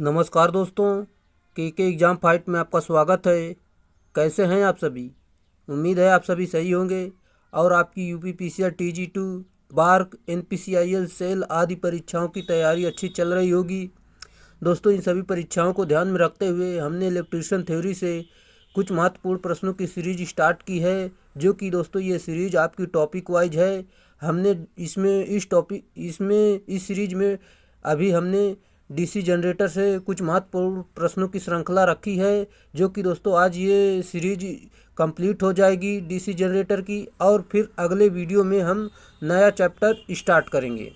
नमस्कार दोस्तों, के एग्ज़ाम फाइट में आपका स्वागत है। कैसे हैं आप सभी? उम्मीद है आप सभी सही होंगे और आपकी यूपी पीसीआर टीजी2 बार्क एनपीसीआईएल सेल आदि परीक्षाओं की तैयारी अच्छी चल रही होगी। दोस्तों, इन सभी परीक्षाओं को ध्यान में रखते हुए हमने इलेक्ट्रीशियन थ्योरी से कुछ महत्वपूर्ण प्रश्नों की सीरीज स्टार्ट की है, जो कि दोस्तों ये सीरीज आपकी टॉपिक वाइज है। हमने इस सीरीज में अभी हमने डीसी जनरेटर से कुछ महत्वपूर्ण प्रश्नों की श्रृंखला रखी है, जो कि दोस्तों आज ये सीरीज कंप्लीट हो जाएगी डीसी जनरेटर की, और फिर अगले वीडियो में हम नया चैप्टर स्टार्ट करेंगे।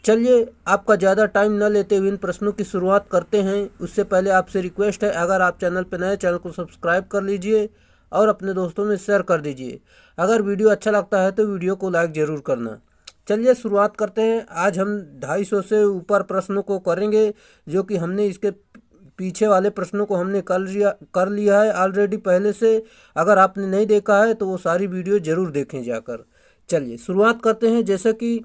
चलिए, आपका ज़्यादा टाइम न लेते हुए इन प्रश्नों की शुरुआत करते हैं। उससे पहले आपसे रिक्वेस्ट है, अगर आप चैनल पर नए, चैनल को सब्सक्राइब कर लीजिए और अपने दोस्तों में शेयर कर दीजिए। अगर वीडियो अच्छा लगता है तो वीडियो को लाइक ज़रूर करना। चलिए शुरुआत करते हैं। आज हम 250 से ऊपर प्रश्नों को करेंगे, जो कि हमने इसके पीछे वाले प्रश्नों को हमने कर लिया है ऑलरेडी पहले से। अगर आपने नहीं देखा है तो वो सारी वीडियो ज़रूर देखें जाकर। चलिए शुरुआत करते हैं। जैसे कि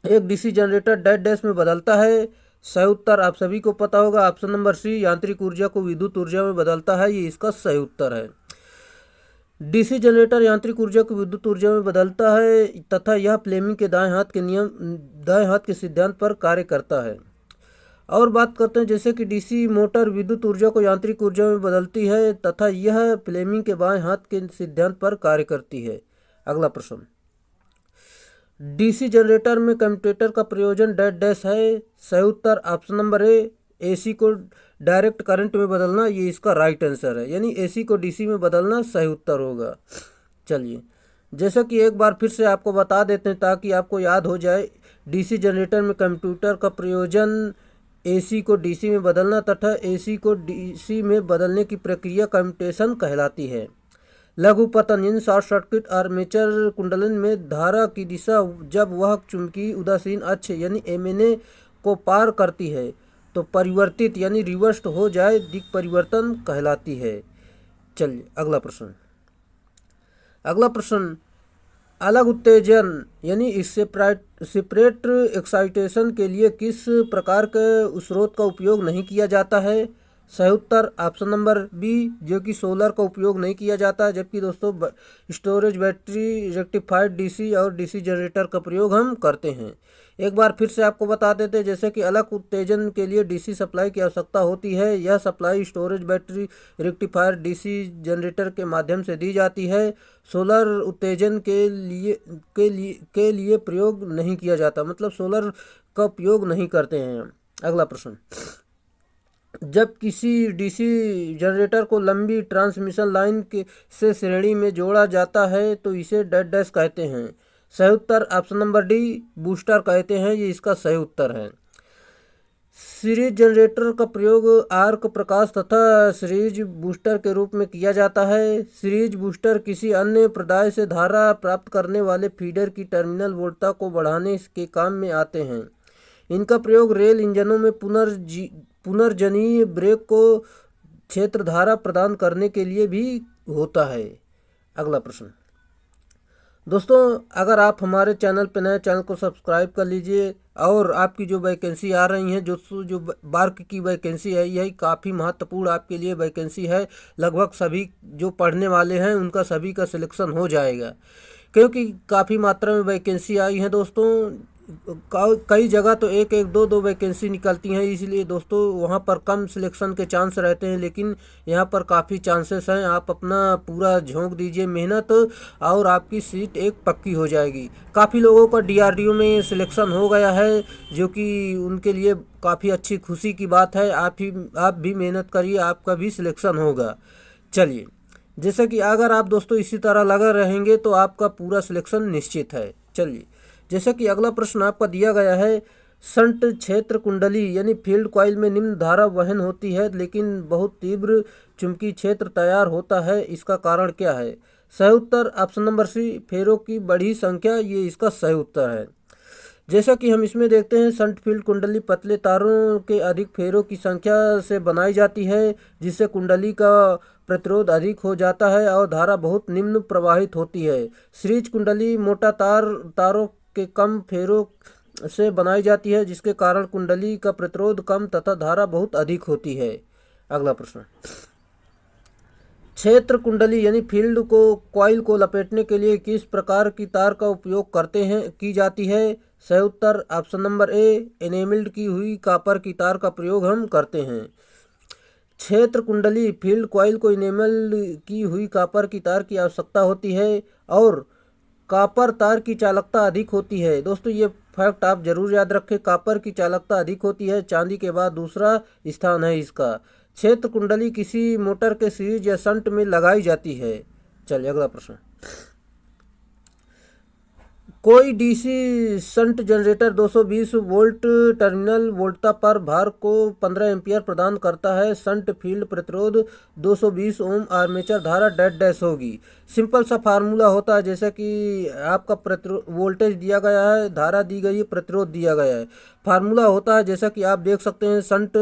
एक डीसी जनरेटर डैश डैश में बदलता है। सही उत्तर आप सभी को पता होगा, ऑप्शन नंबर सी, यांत्रिक ऊर्जा को विद्युत ऊर्जा में बदलता है। ये इसका सही उत्तर है। डीसी जनरेटर यांत्रिक ऊर्जा को विद्युत ऊर्जा में बदलता है तथा यह फ्लेमिंग के दाएं हाथ के सिद्धांत पर कार्य करता है। और बात करते हैं, जैसे कि डीसी मोटर विद्युत ऊर्जा को यांत्रिक ऊर्जा में बदलती है तथा यह फ्लेमिंग के बाएं हाथ के सिद्धांत पर कार्य करती है। अगला प्रश्न, डीसी जनरेटर में कम्यूटेटर का प्रयोजन डैश डैश है। सही उत्तर ऑप्शन नंबर ए, एसी को डायरेक्ट करंट में बदलना। ये इसका राइट आंसर है, यानी एसी को डीसी में बदलना सही उत्तर होगा। चलिए, जैसा कि एक बार फिर से आपको बता देते हैं ताकि आपको याद हो जाए। डीसी जनरेटर में कंप्यूटर का प्रयोजन एसी को डीसी में बदलना तथा एसी को डीसी में बदलने की प्रक्रिया कम्यूटेशन कहलाती है। लघु पतन यानी शॉर्ट सर्किट आर्मेचर कुंडलन में धारा की दिशा जब वह चुंबकीय उदासीन अक्ष यानी एमएनए को पार करती है तो परिवर्तित यानी रिवर्स्ड हो जाए दिक् परिवर्तन कहलाती है। चलिए अगला प्रश्न, अलग उत्तेजन यानी सेपरेट एक्साइटेशन के लिए किस प्रकार के स्रोत का उपयोग नहीं किया जाता है। सही उत्तर ऑप्शन नंबर बी, जो कि सोलर का उपयोग नहीं किया जाता है, जबकि दोस्तों स्टोरेज बैटरी, रेक्टिफाइड डीसी और डीसी जनरेटर का प्रयोग हम करते हैं। एक बार फिर से आपको बता देते हैं, जैसे कि अलग उत्तेजन के लिए डीसी सप्लाई की आवश्यकता होती है। यह supply storage battery, rectifier, DC generator के माध्यम से दी जाती है। सोलर उत्तेजन के लिए प्रयोग नहीं किया जाता, मतलब सोलर का उपयोग नहीं करते हैं। अगला प्रश्न, जब किसी डीसी जनरेटर को लंबी ट्रांसमिशन लाइन के से श्रेणी में जोड़ा जाता है तो इसे डैश डैश कहते हैं। सही उत्तर ऑप्शन नंबर डी, बूस्टर कहते हैं। ये इसका सही उत्तर है। सीरीज जनरेटर का प्रयोग आर्क प्रकाश तथा सीरीज बूस्टर के रूप में किया जाता है। सीरीज बूस्टर किसी अन्य प्रदाय से धारा प्राप्त करने वाले फीडर की टर्मिनल वोल्टता को बढ़ाने के काम में आते हैं। इनका प्रयोग रेल इंजनों में पुनर्जनीय ब्रेक को क्षेत्र धारा प्रदान करने के लिए भी होता है। अगला प्रश्न, दोस्तों अगर आप हमारे चैनल पर नए, चैनल को सब्सक्राइब कर लीजिए। और आपकी जो वैकेंसी आ रही हैं, जो बार्क की वैकेंसी है, यही काफ़ी महत्वपूर्ण आपके लिए वैकेंसी है। लगभग सभी जो पढ़ने वाले हैं उनका सभी का सिलेक्शन हो जाएगा, क्योंकि काफ़ी मात्रा में वैकेंसी आई है दोस्तों। कई जगह तो एक एक दो वैकेंसी निकलती हैं, इसलिए दोस्तों वहाँ पर कम सिलेक्शन के चांस रहते हैं, लेकिन यहाँ पर काफ़ी चांसेस हैं। आप अपना पूरा झोंक दीजिए मेहनत और आपकी सीट एक पक्की हो जाएगी। काफ़ी लोगों का डीआरडीओ में सिलेक्शन हो गया है, जो कि उनके लिए काफ़ी अच्छी खुशी की बात है। आप भी मेहनत करिए, आपका भी सिलेक्शन होगा। चलिए, जैसे कि अगर आप दोस्तों इसी तरह लगे रहेंगे तो आपका पूरा सिलेक्शन निश्चित है। चलिए, जैसे कि अगला प्रश्न आपका दिया गया है, शंट क्षेत्र कुंडली यानी फील्ड कॉइल में निम्न धारा वहन होती है लेकिन बहुत तीव्र चुंबकीय क्षेत्र तैयार होता है, इसका कारण क्या है। सही उत्तर ऑप्शन नंबर सी, फेरों की बड़ी संख्या। ये इसका सही उत्तर है। जैसा कि हम इसमें देखते हैं, शंट फील्ड कुंडली पतले तारों के अधिक फेरों की संख्या से बनाई जाती है, जिससे कुंडली का प्रतिरोध अधिक हो जाता है और धारा बहुत निम्न प्रवाहित होती है। सीरीज कुंडली मोटा तारों के कम फेरों से बनाई जाती है, जिसके कारण कुंडली का प्रतिरोध कम तथा धारा बहुत अधिक होती है। अगला प्रश्न, क्षेत्र कुंडली यानी फील्ड को कॉइल को लपेटने के लिए किस प्रकार की तार का उपयोग की जाती है? सही उत्तर ऑप्शन नंबर ए, एनेमिल्ड की हुई कॉपर की तार का प्रयोग हम करते हैं। क्षेत्र कुंडली फील्ड कॉइल को इनेमल की हुई कॉपर की तार की आवश्यकता होती है और कॉपर तार की चालकता अधिक होती है। दोस्तों ये फैक्ट आप जरूर याद रखें, कॉपर की चालकता अधिक होती है, चांदी के बाद दूसरा स्थान है इसका। क्षेत्र कुंडली किसी मोटर के सीरीज या शंट में लगाई जाती है। चलिए अगला प्रश्न, कोई DC shunt generator 220 volt terminal वोल्टता पर भार को 15 एम्पियर प्रदान करता है। शंट फील्ड प्रतिरोध 220 ओम, आर्मेचर धारा डैश डैश होगी। सिंपल सा फार्मूला होता है, जैसे कि आपका वोल्टेज दिया गया है, धारा दी गई है, प्रतिरोध दिया गया है। फार्मूला होता है जैसा कि आप देख सकते हैं, शंट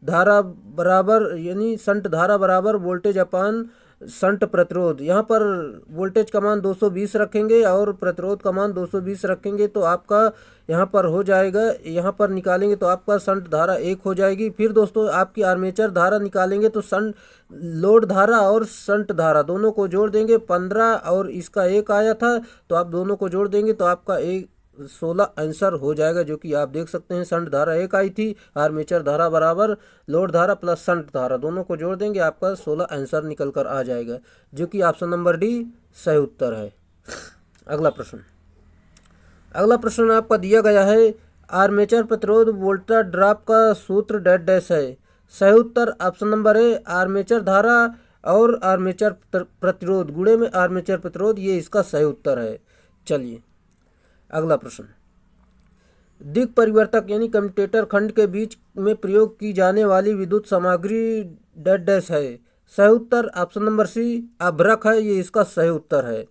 धारा बराबर यानी शंट धारा बराबर वोल्टेज अपान शंट प्रतिरोध। यहाँ पर वोल्टेज का मान 220 रखेंगे और प्रतिरोध का मान 220 रखेंगे तो आपका यहाँ पर हो जाएगा, यहाँ पर निकालेंगे तो आपका शंट धारा 1 हो जाएगी। फिर दोस्तों आपकी आर्मेचर धारा निकालेंगे तो शंट लोड धारा और शंट धारा दोनों को जोड़ देंगे, 15 और इसका 1 आया था तो आप दोनों को जोड़ देंगे तो आपका 16 आंसर हो जाएगा, जो कि आप देख सकते हैं शंट धारा 1 आई थी, आर्मेचर धारा बराबर लोड धारा प्लस शंट धारा दोनों को जोड़ देंगे, आपका 16 आंसर निकल कर आ जाएगा, जो कि ऑप्शन नंबर डी सही उत्तर है। अगला प्रश्न आपका दिया गया है, आर्मेचर प्रतिरोध वोल्टा ड्रॉप का सूत्र डैश डैश है। सही उत्तर ऑप्शन नंबर ए, आर्मेचर धारा और आर्मेचर प्रतिरोध गुणे में आर्मेचर प्रतिरोध, ये इसका सही उत्तर है। चलिए अगला प्रश्न, दिक् परिवर्तक यानी कम्यूटेटर खंड के बीच में प्रयोग की जाने वाली विद्युत सामग्री डैश डैश है। सही उत्तर ऑप्शन नंबर सी, अभ्रक है, ये इसका सही उत्तर है।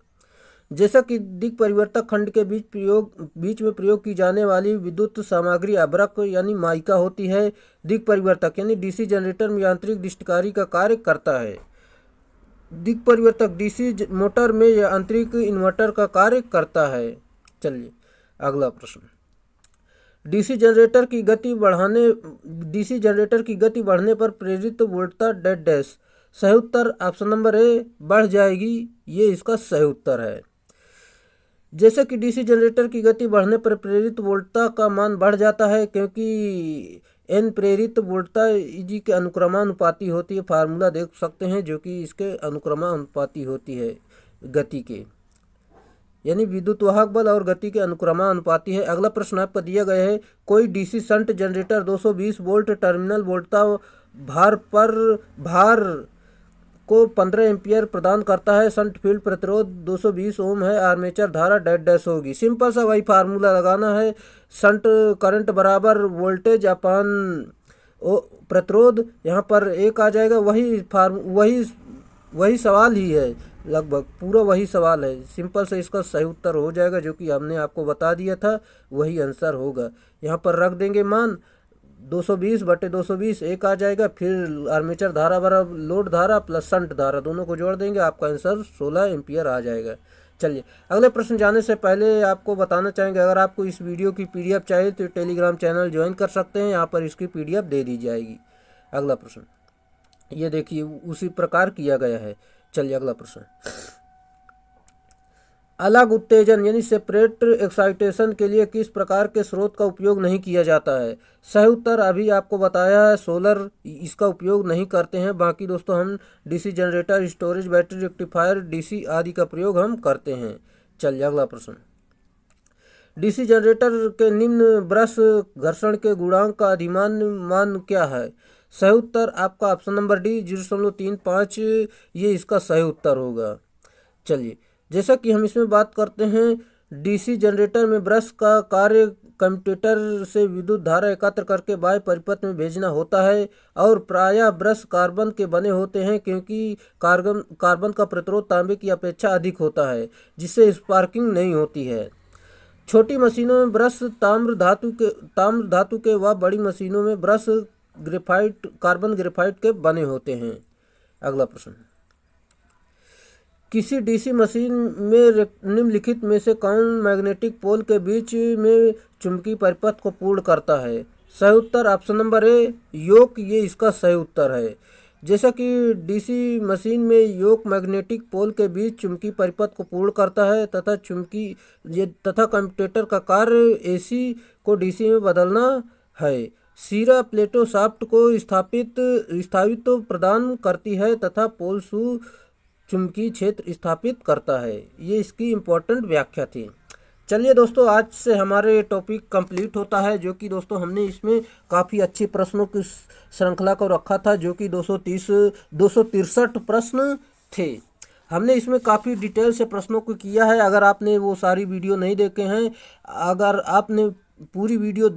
जैसा कि दिक् परिवर्तक खंड के बीच में प्रयोग की जाने वाली विद्युत सामग्री अभ्रक यानी माइका होती है। दिक् परिवर्तक यानी डीसी जनरेटर में यांत्रिक दृष्टिकारी का कार्य करता है। दिक् परिवर्तक डीसी मोटर में यांत्रिक इन्वर्टर का कार्य करता है। चलिए अगला प्रश्न, डीसी जनरेटर की गति बढ़ने पर प्रेरित वोल्टता डैश डैश। सही उत्तर ऑप्शन नंबर ए, बढ़ जाएगी, ये इसका सही उत्तर है। जैसे कि डीसी जनरेटर की गति बढ़ने पर प्रेरित वोल्टता का मान बढ़ जाता है, क्योंकि एन प्रेरित वोल्टता जी के अनुक्रमानुपाती होती है। फार्मूला देख सकते हैं जो कि इसके अनुक्रमानुपाती होती है गति के, यानी विद्युत वाहक बल और गति के अनुक्रमानुपाती है। अगला प्रश्न आपका दिया गया है, कोई DC shunt generator 220 volt terminal वोल्टता भार को 15 एम्पियर प्रदान करता है। शंट फील्ड प्रतिरोध 220 ओम है, आर्मेचर धारा डैश डैश होगी। सिंपल सा वही फार्मूला लगाना है, शंट करंट बराबर वोल्टेज अपान प्रतिरोध, यहाँ पर 1 आ जाएगा। वही सवाल ही है, लगभग पूरा वही सवाल है। सिंपल से इसका सही उत्तर हो जाएगा, जो कि हमने आपको बता दिया था, वही आंसर होगा। यहाँ पर रख देंगे मान 220/220, 1 आ जाएगा। फिर आर्मेचर धारा बराबर लोड धारा प्लस शंट धारा दोनों को जोड़ देंगे, आपका आंसर 16 एम्पियर आ जाएगा। चलिए अगले प्रश्न जाने से पहले आपको बताना चाहेंगे, अगर आपको इस वीडियो की PDF चाहिए तो टेलीग्राम चैनल ज्वाइन कर सकते हैं, यहाँ पर इसकी PDF दे दी जाएगी। अगला प्रश्न ये देखिए उसी प्रकार किया गया है। चलिए अगला प्रश्न, अलग उत्तेजन यानी सेपरेट एक्साइटेशन के लिए किस प्रकार के स्रोत का उपयोग नहीं किया जाता है? सही उत्तर अभी आपको बताया है, सोलर इसका उपयोग नहीं करते हैं। बाकी दोस्तों हम DC generator, storage, battery rectifier, DC आदि का प्रयोग हम करते हैं। चलिए अगला प्रश्न, डीसी जनरेटर के निम्न ब्रश घर्षण के गुणांक का अधिमान मान क्या है? सही उत्तर आपका ऑप्शन नंबर डी 0.35, ये इसका सही उत्तर होगा। चलिए जैसा कि हम इसमें बात करते हैं, डीसी जनरेटर में ब्रश का कार्य कम्यूटेटर से विद्युत धारा एकत्र करके बाह्य परिपथ में भेजना होता है और प्रायः ब्रश कार्बन के बने होते हैं, क्योंकि कार्बन का प्रतिरोध तांबे की अपेक्षा अधिक होता है, जिससे स्पार्किंग नहीं होती है। छोटी मशीनों में ब्रश ताम्र धातु के व बड़ी मशीनों में ब्रश कार्बन ग्रेफाइट के बने होते हैं। अगला प्रश्न, किसी डीसी मशीन में निम्नलिखित में से कौन मैग्नेटिक पोल के बीच में चुंबकीय परिपथ को पूर्ण करता है? सही उत्तर ऑप्शन नंबर ए योक, ये इसका सही उत्तर है। जैसा कि डीसी मशीन में योक मैग्नेटिक पोल के बीच चुंबकीय परिपथ को पूर्ण करता है तथा कम्यूटेटर का कार्य एसी को डीसी में बदलना है। सिरा प्लेटो शाफ्ट को स्थापित्व प्रदान करती है तथा पोल शू चुंबकीय क्षेत्र स्थापित करता है। ये इसकी इम्पोर्टेंट व्याख्या थी। चलिए दोस्तों, आज से हमारे टॉपिक कंप्लीट होता है, जो कि दोस्तों हमने इसमें काफ़ी अच्छे प्रश्नों की श्रृंखला को रखा था, जो कि 263 प्रश्न थे। हमने इसमें काफ़ी डिटेल से प्रश्नों को किया है। अगर आपने वो सारी वीडियो नहीं देखे हैं, अगर आपने पूरी वीडियो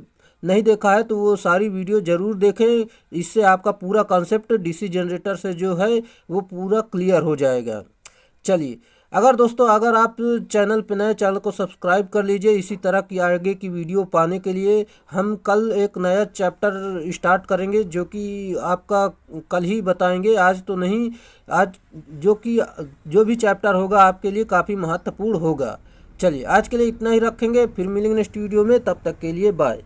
नहीं देखा है तो वो सारी वीडियो ज़रूर देखें। इससे आपका पूरा कॉन्सेप्ट डीसी जनरेटर से जो है वो पूरा क्लियर हो जाएगा। चलिए, अगर आप चैनल पे नए, चैनल को सब्सक्राइब कर लीजिए। इसी तरह की आगे की वीडियो पाने के लिए हम कल एक नया चैप्टर स्टार्ट करेंगे, जो कि आपका कल ही बताएंगे, आज तो नहीं। आज जो भी चैप्टर होगा आपके लिए काफ़ी महत्वपूर्ण होगा। चलिए, आज के लिए इतना ही रखेंगे, फिर मिलेंगे नेक्स्ट वीडियो में। तब तक के लिए बाय।